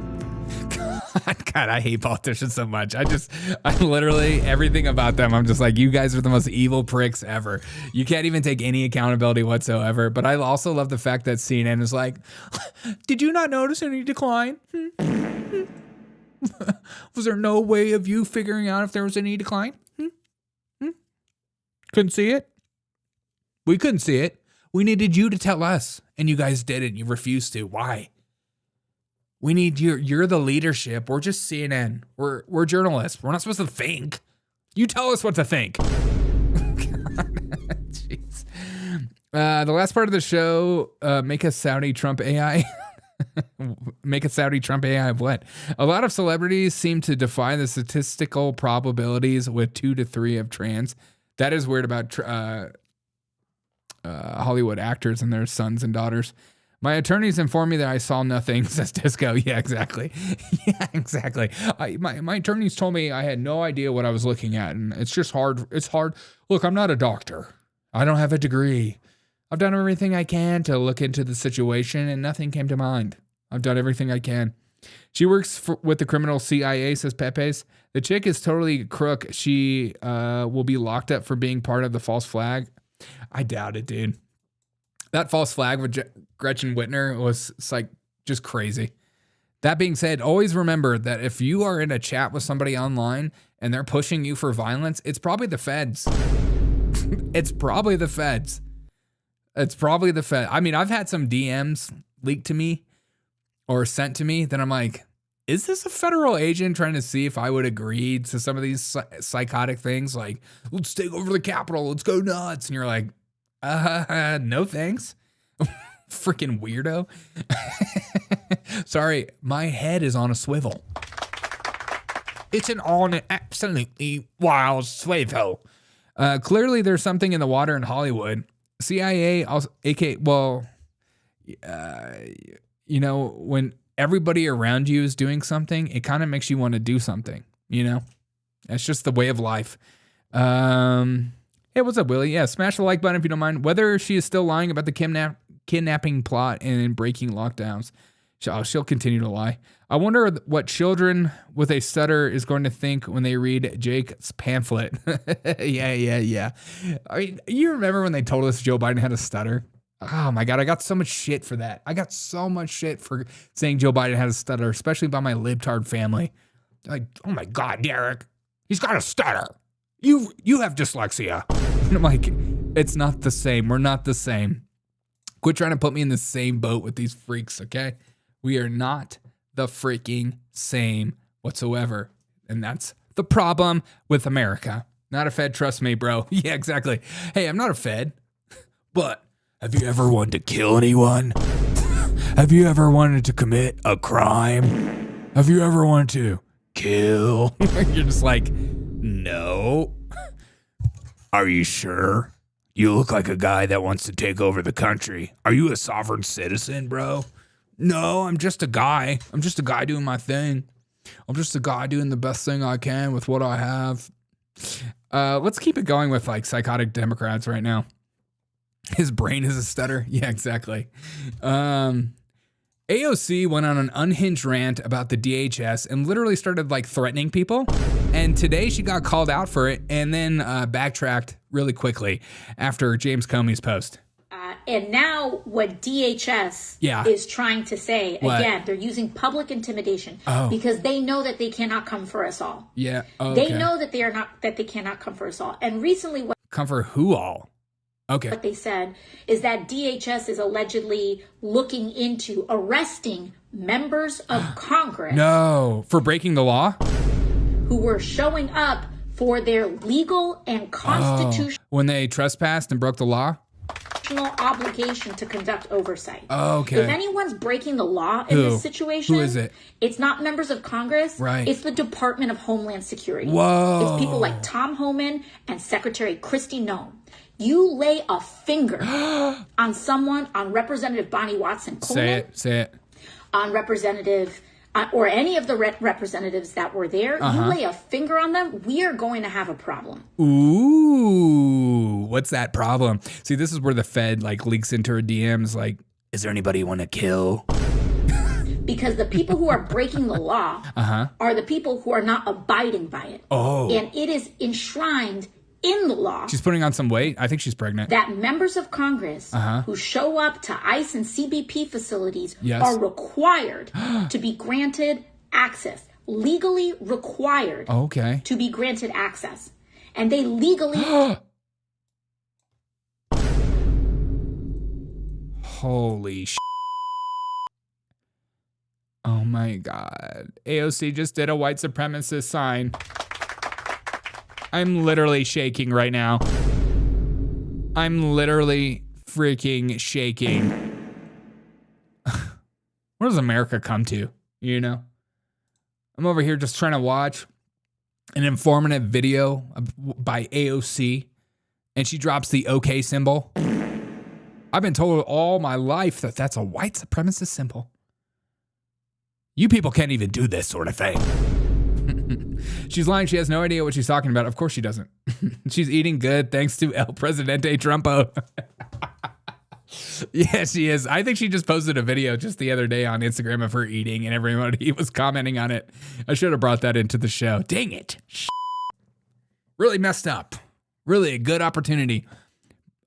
Speaker 1: God, I hate politicians so much. I literally, everything about them, I'm just like, you guys are the most evil pricks ever. You can't even take any accountability whatsoever. But I also love the fact that CNN is like, did you not notice any decline? Was there no way of you figuring out if there was any decline? Couldn't see it? We couldn't see it. We needed you to tell us, and you guys didn't. You refused to. Why? We need you're the leadership. We're just CNN. We're journalists. We're not supposed to think. You tell us what to think. Jeez. The last part of the show, make a Saudi Trump AI. Make a Saudi Trump AI of what? A lot of celebrities seem to defy the statistical probabilities with 2 to 3 of trans. That is weird about Hollywood actors and their sons and daughters. My attorneys informed me that I saw nothing, says Disco. Yeah, exactly. Yeah, exactly. My attorneys told me I had no idea what I was looking at, and it's just hard. It's hard. Look, I'm not a doctor. I don't have a degree. I've done everything I can to look into the situation, and nothing came to mind. I've done everything I can. She works with the criminal CIA, says Pepe's. The chick is totally a crook. She will be locked up for being part of the false flag. I doubt it, dude. That false flag with Gretchen Whitmer was like just crazy. That being said, always remember that if you are in a chat with somebody online and they're pushing you for violence, it's probably the feds. It's probably the feds. It's probably the Fed. I mean, I've had some DMs leaked to me or sent to me that I'm like, is this a federal agent trying to see if I would agree to some of these psychotic things? Like, let's take over the Capitol. Let's go nuts. And you're like, no thanks. Freaking weirdo. Sorry, my head is on a swivel. It's on an absolutely wild swivel. Clearly, there's something in the water in Hollywood. CIA, when everybody around you is doing something, it kind of makes you want to do something, It's just the way of life. Hey, what's up, Willie? Yeah, smash the like button if you don't mind. Whether she is still lying about the kidnapping plot and breaking lockdowns, She'll continue to lie. I wonder what children with a stutter is going to think when they read Jake's pamphlet. Yeah. I mean, you remember when they told us Joe Biden had a stutter? Oh my God, I got so much shit for that. I got so much shit for saying Joe Biden had a stutter, especially by my libtard family. Like, oh my God, Derek, he's got a stutter. You have dyslexia. And I'm like, it's not the same. We're not the same. Quit trying to put me in the same boat with these freaks, okay? We are not the freaking same whatsoever. And that's the problem with America. Not a Fed, trust me, bro. Yeah, exactly. Hey, I'm not a Fed, but have you ever wanted to kill anyone? Have you ever wanted to commit a crime? Have you ever wanted to kill? You're just like, no. Are you sure? You look like a guy that wants to take over the country. Are you a sovereign citizen, bro? No, I'm just a guy. I'm just a guy doing my thing. I'm just a guy doing the best thing I can with what I have. Let's keep it going with like psychotic Democrats right now. His brain is a stutter. Yeah, exactly. AOC went on an unhinged rant about the DHS and literally started like threatening people. And today she got called out for it and then backtracked really quickly after James Comey's post.
Speaker 2: And now what DHS is trying to say, again, they're using public intimidation because they know that they cannot come for us all.
Speaker 1: Yeah.
Speaker 2: They know that they cannot come for us all. And recently
Speaker 1: come for who all? Okay.
Speaker 2: What they said is that DHS is allegedly looking into arresting members of Congress.
Speaker 1: No, for breaking the law?
Speaker 2: Who were showing up for their legal and constitutional
Speaker 1: when they trespassed and broke the law?
Speaker 2: Obligation to conduct oversight.
Speaker 1: Okay.
Speaker 2: If anyone's breaking the law in this situation,
Speaker 1: who is it?
Speaker 2: It's not members of Congress.
Speaker 1: Right.
Speaker 2: It's the Department of Homeland Security.
Speaker 1: Whoa.
Speaker 2: It's people like Tom Homan and Secretary Kristi Noem. You lay a finger on someone, on Representative Bonnie Watson Coleman.
Speaker 1: Say it.
Speaker 2: On Representative, or any of the representatives that were there, you lay a finger on them, we are going to have a problem.
Speaker 1: Ooh, what's that problem? See, this is where the Fed like leaks into her DMs like, is there anybody you want to kill?
Speaker 2: Because the people who are breaking the law are the people who are not abiding by it.
Speaker 1: Oh.
Speaker 2: And it is enshrined in the law.
Speaker 1: She's putting on some weight. I think she's pregnant.
Speaker 2: That members of Congress who show up to ICE and CBP facilities are required to be granted access. Legally required to be granted access. And they legally...
Speaker 1: Holy sh**. Oh my God. AOC just did a white supremacist sign. I'm literally shaking right now. I'm literally freaking shaking. What does America come to? You know? I'm over here just trying to watch an informative video by AOC, and she drops the OK symbol. I've been told all my life that that's a white supremacist symbol. You people can't even do this sort of thing. She's lying. She has no idea what she's talking about. Of course she doesn't. She's eating good thanks to El Presidente Trumpo. Yeah, she is. I think she just posted a video just the other day on Instagram of her eating and everybody was commenting on it. I should have brought that into the show. Dang it. Really messed up. Really a good opportunity.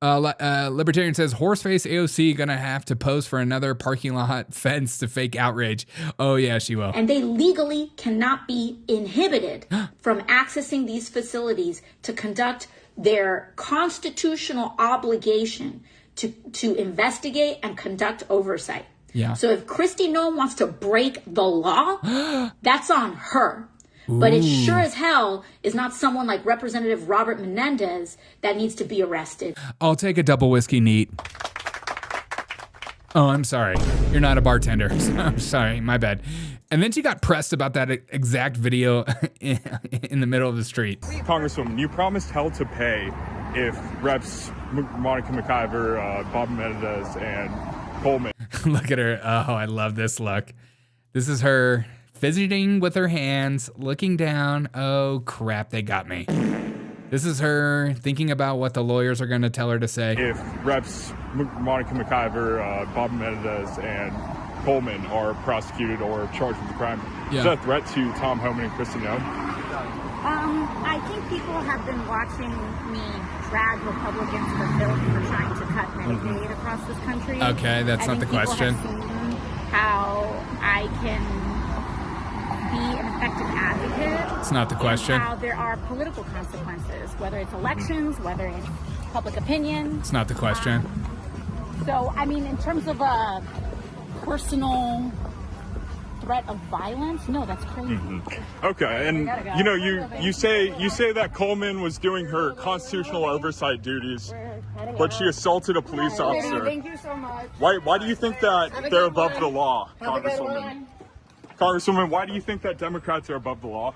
Speaker 1: Libertarian says, Horseface AOC gonna have to pose for another parking lot fence to fake outrage. Oh yeah, she will.
Speaker 2: And they legally cannot be inhibited from accessing these facilities to conduct their constitutional obligation to investigate and conduct oversight.
Speaker 1: Yeah.
Speaker 2: So if Kristi Noem wants to break the law, that's on her. But it sure as hell is not someone like Representative Robert Menendez that needs to be arrested.
Speaker 1: I'll take a double whiskey neat. Oh, I'm sorry. You're not a bartender. I'm sorry. My bad. And then she got pressed about that exact video in the middle of the street.
Speaker 18: Congresswoman, you promised hell to pay if Reps Monica McIver, Bob Menendez, and Coleman.
Speaker 1: Look at her. Oh, I love this look. This is her fidgeting with her hands, looking down. Oh, crap, they got me. This is her thinking about what the lawyers are going to tell her to say.
Speaker 18: If Reps Monica McIver, Bob Menendez, and Coleman are prosecuted or charged with the crime.
Speaker 1: Yeah.
Speaker 18: Is that a threat to Tom Homan and Kristen Young?
Speaker 4: I think people have been watching me drag Republicans for filth for trying to cut Medicaid across this country.
Speaker 1: Okay, that's not the question.
Speaker 4: People have seen how I can be an effective advocate.
Speaker 1: It's not the question.
Speaker 4: How there are political consequences, whether it's elections, whether it's public opinion.
Speaker 1: It's not the question.
Speaker 4: So, I mean, in terms of a personal threat of violence, no, that's crazy.
Speaker 18: Okay, and you know, you say that Coleman was doing her constitutional oversight duties, but she assaulted a police officer.
Speaker 4: Thank you so much.
Speaker 18: Why do you think that they're above the law, Congresswoman? Congresswoman, why do you think that Democrats are above the law?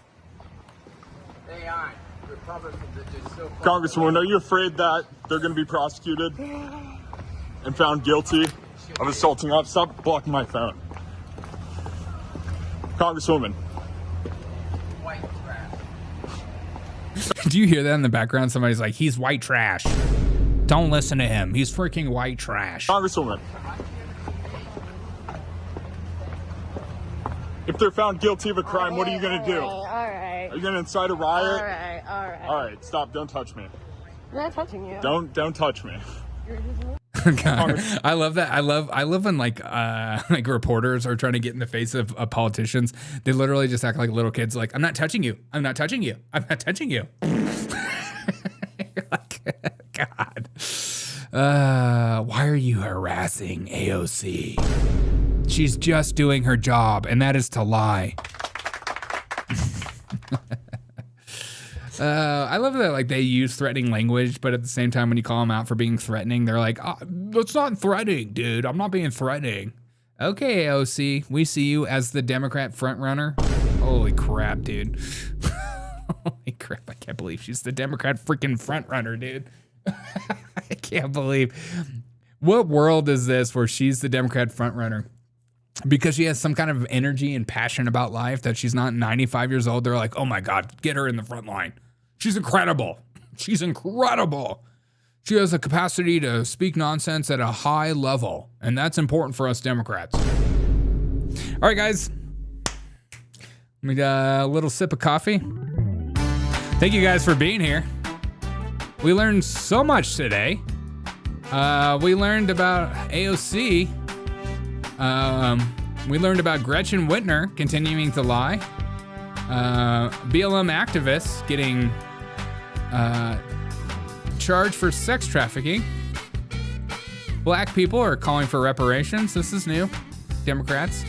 Speaker 22: They aren't. Republicans are just so.
Speaker 18: Congresswoman, are you afraid that they're going to be prosecuted and found guilty of assaulting us? Stop blocking my phone. Congresswoman.
Speaker 22: White trash.
Speaker 1: Do you hear that in the background? Somebody's like, he's white trash. Don't listen to him. He's freaking white trash.
Speaker 18: Congresswoman. If they're found guilty of a crime, what are you going to do?
Speaker 4: All right.
Speaker 18: Are you going to incite a riot?
Speaker 4: All right.
Speaker 18: All right, stop. Don't touch me.
Speaker 4: I'm not touching you.
Speaker 18: Don't touch me.
Speaker 1: God, I love that. I love when like reporters are trying to get in the face of politicians. They literally just act like little kids. Like, I'm not touching you. I'm not touching you. I'm not touching you. Like, God. Why are you harassing AOC? She's just doing her job, and that is to lie. I love that, like, they use threatening language, but at the same time, when you call them out for being threatening, they're like, oh, that's not threatening, dude. I'm not being threatening. Okay, AOC, we see you as the Democrat frontrunner. Holy crap, dude. Holy crap, I can't believe she's the Democrat freaking frontrunner, dude. I can't believe. What world is this where she's the Democrat frontrunner? Because she has some kind of energy and passion about life that she's not 95 years old. They're like, oh my God, get her in the front line. She's incredible. She's incredible. She has a capacity to speak nonsense at a high level. And that's important for us Democrats. All right, guys. Let me get a little sip of coffee. Thank you guys for being here. We learned so much today. We learned about AOC. We learned about Gretchen Whitmer continuing to lie. BLM activists getting charged for sex trafficking. Black people are calling for reparations. This is new. Democrats.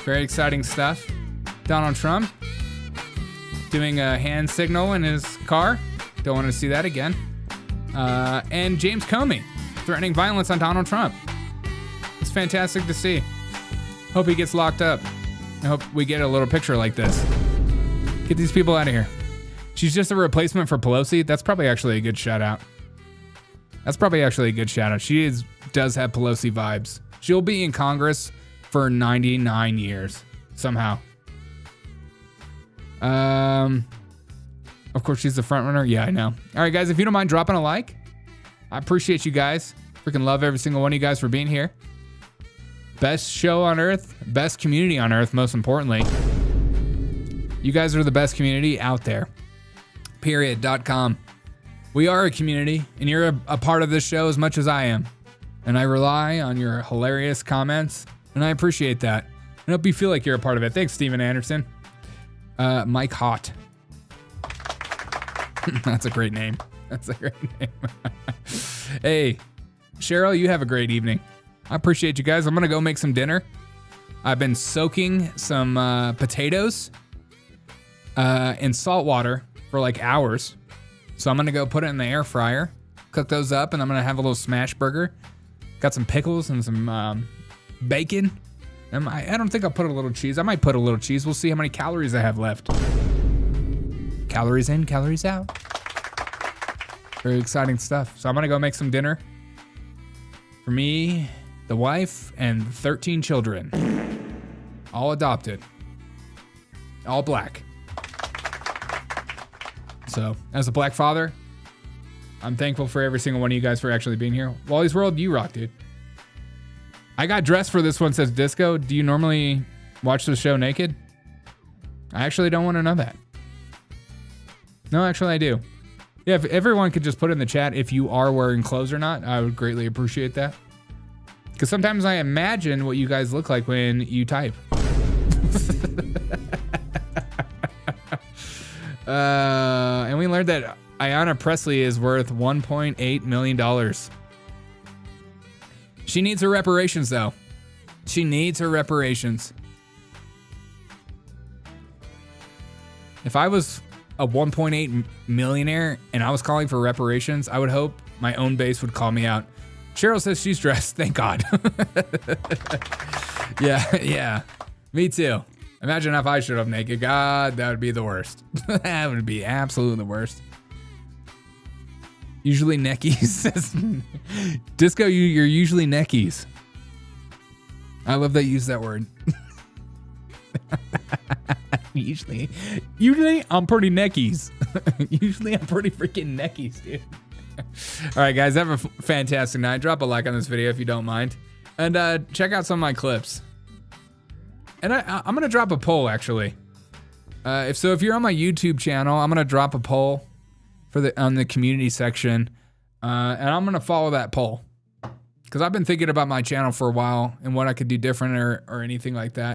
Speaker 1: Very exciting stuff. Donald Trump doing a hand signal in his car. Don't want to see that again. And James Comey threatening violence on Donald Trump. It's fantastic to see. Hope he gets locked up. I hope we get a little picture like this. Get these people out of here. She's just a replacement for Pelosi. That's probably actually a good shout out. She does have Pelosi vibes. She'll be in Congress for 99 years somehow. Of course, she's the front runner. Yeah, I know. All right, guys, if you don't mind dropping a like, I appreciate you guys. Freaking love every single one of you guys for being here. Best show on earth, best community on earth, most importantly. You guys are the best community out there. Period.com. We are a community, and you're a part of this show as much as I am. And I rely on your hilarious comments, and I appreciate that. I hope you feel like you're a part of it. Thanks, Steven Anderson. Mike Hott. That's a great name. Hey, Cheryl, you have a great evening. I appreciate you guys. I'm going to go make some dinner. I've been soaking some potatoes in salt water for like hours. So I'm going to go put it in the air fryer, cook those up, and I'm going to have a little smash burger. Got some pickles and some bacon. I don't think I'll put a little cheese. I might put a little cheese. We'll see how many calories I have left. Calories in, calories out. Very exciting stuff. So I'm going to go make some dinner for me, the wife, and 13 children. All adopted. All black. So, as a black father, I'm thankful for every single one of you guys for actually being here. Wally's World, you rock, dude. I got dressed for this one, says Disco. Do you normally watch the show naked? I actually don't want to know that. No, actually I do. Yeah, if everyone could just put in the chat if you are wearing clothes or not, I would greatly appreciate that. Because sometimes I imagine what you guys look like when you type. And we learned that Ayanna Pressley is worth $1.8 million. She needs her reparations, though. She needs her reparations. If I was a 1.8 millionaire and I was calling for reparations, I would hope my own base would call me out. Cheryl says she's dressed. Thank God. Yeah. Me too. Imagine if I showed up naked. God, that would be the worst. That would be absolutely the worst. Usually neckies. Disco, you're usually neckies. I love that you use that word. Usually I'm pretty neckies. Usually I'm pretty freaking neckies, dude. All right, guys, have a fantastic night. Drop a like on this video if you don't mind. And check out some of my clips. And I'm going to drop a poll, actually. If you're on my YouTube channel, I'm going to drop a poll on the community section. And I'm going to follow that poll. Because I've been thinking about my channel for a while and what I could do different or anything like that.